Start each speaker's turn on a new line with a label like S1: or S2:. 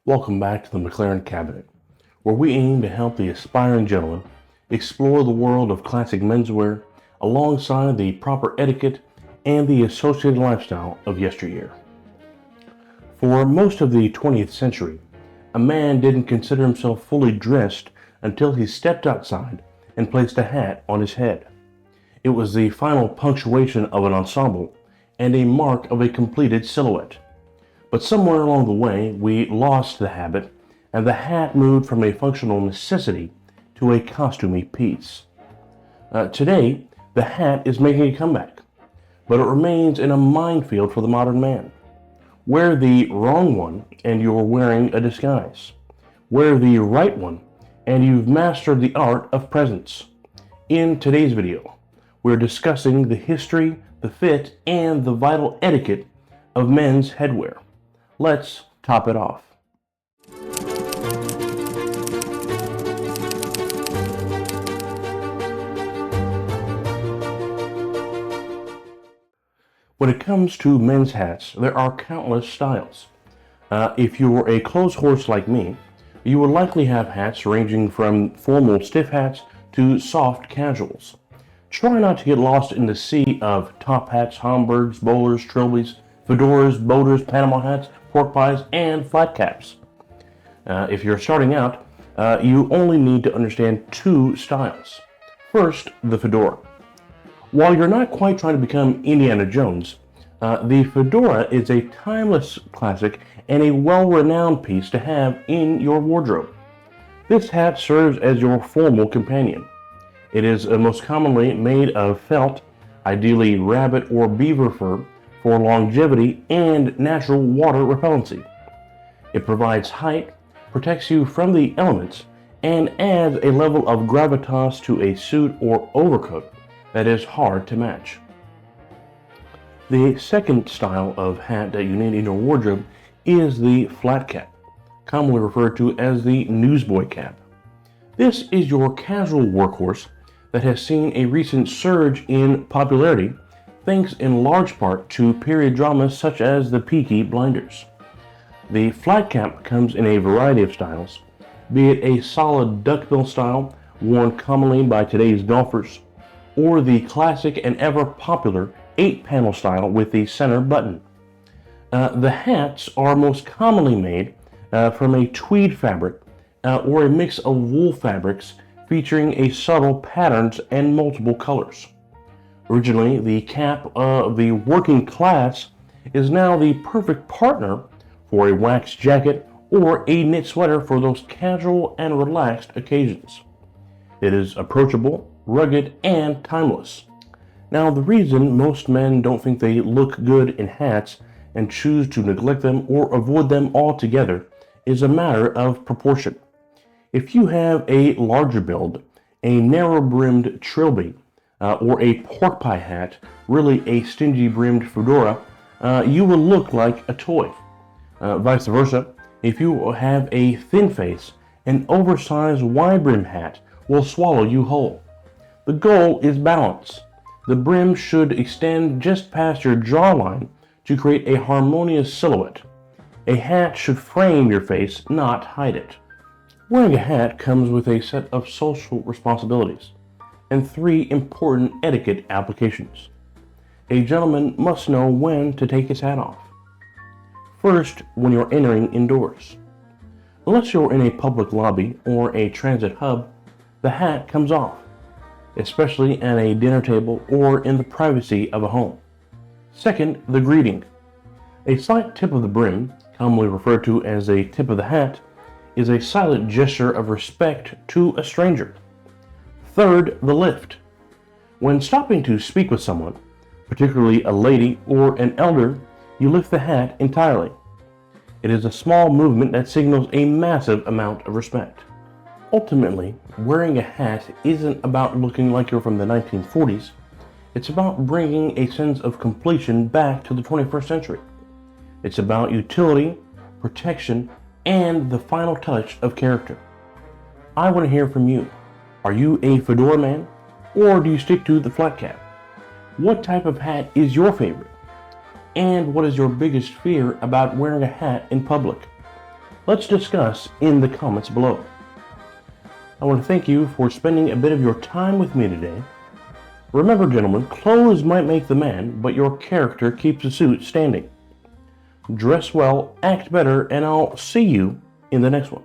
S1: Welcome back to the McLaren Cabinet, where we aim to help the aspiring gentleman explore the world of classic menswear alongside the proper etiquette and the associated lifestyle of yesteryear. For most of the 20th century, a man didn't consider himself fully dressed until he stepped outside and placed a hat on his head. It was the final punctuation of an ensemble and a mark of a completed silhouette. But somewhere along the way, we lost the habit, and the hat moved from a functional necessity to a costumey piece. Today, the hat is making a comeback, but it remains in a minefield for the modern man. Wear the wrong one, and you're wearing a disguise. Wear the right one, and you've mastered the art of presence. In today's video, we're discussing the history, the fit, and the vital etiquette of men's headwear. Let's top it off. When it comes to men's hats, there are countless styles. If you were a clothes horse like me, you would likely have hats ranging from formal stiff hats to soft casuals. Try not to get lost in the sea of top hats, Homburgs, bowlers, trilbies, fedoras, boaters, Panama hats, pork pies, and flat caps. If you're starting out, you only need to understand two styles. First, the fedora. While you're not quite trying to become Indiana Jones, the fedora is a timeless classic and a well-renowned piece to have in your wardrobe. This hat serves as your formal companion. It is most commonly made of felt, ideally rabbit or beaver fur, for longevity and natural water repellency. It provides height, protects you from the elements, and adds a level of gravitas to a suit or overcoat that is hard to match. The second style of hat that you need in your wardrobe is the flat cap, commonly referred to as the newsboy cap. This is your casual workhorse that has seen a recent surge in popularity thanks in large part to period dramas such as the Peaky Blinders. The flat cap comes in a variety of styles, be it a solid duckbill style worn commonly by today's golfers, or the classic and ever popular 8-panel style with the center button. The hats are most commonly made from a tweed fabric or a mix of wool fabrics featuring a subtle patterns and multiple colors. Originally, the cap of the working class is now the perfect partner for a wax jacket or a knit sweater for those casual and relaxed occasions. It is approachable, rugged, and timeless. Now, the reason most men don't think they look good in hats and choose to neglect them or avoid them altogether is a matter of proportion. If you have a larger build, a narrow-brimmed trilby, or a pork pie hat, really a stingy-brimmed fedora, you will look like a toy. Vice versa, if you have a thin face, an oversized wide-brim hat will swallow you whole. The goal is balance. The brim should extend just past your jawline to create a harmonious silhouette. A hat should frame your face, not hide it. Wearing a hat comes with a set of social responsibilities and 3 important etiquette applications. A gentleman must know when to take his hat off. First, when you're entering indoors. Unless you're in a public lobby or a transit hub, the hat comes off, especially at a dinner table or in the privacy of a home. Second, the greeting. A slight tip of the brim, commonly referred to as a tip of the hat, is a silent gesture of respect to a stranger. Third, the lift. When stopping to speak with someone, particularly a lady or an elder, you lift the hat entirely. It is a small movement that signals a massive amount of respect. Ultimately, wearing a hat isn't about looking like you're from the 1940s. It's about bringing a sense of completion back to the 21st century. It's about utility, protection, and the final touch of character. I want to hear from you. Are you a fedora man, or do you stick to the flat cap? What type of hat is your favorite? And what is your biggest fear about wearing a hat in public? Let's discuss in the comments below. I want to thank you for spending a bit of your time with me today. Remember, gentlemen, clothes might make the man, but your character keeps the suit standing. Dress well, act better, and I'll see you in the next one.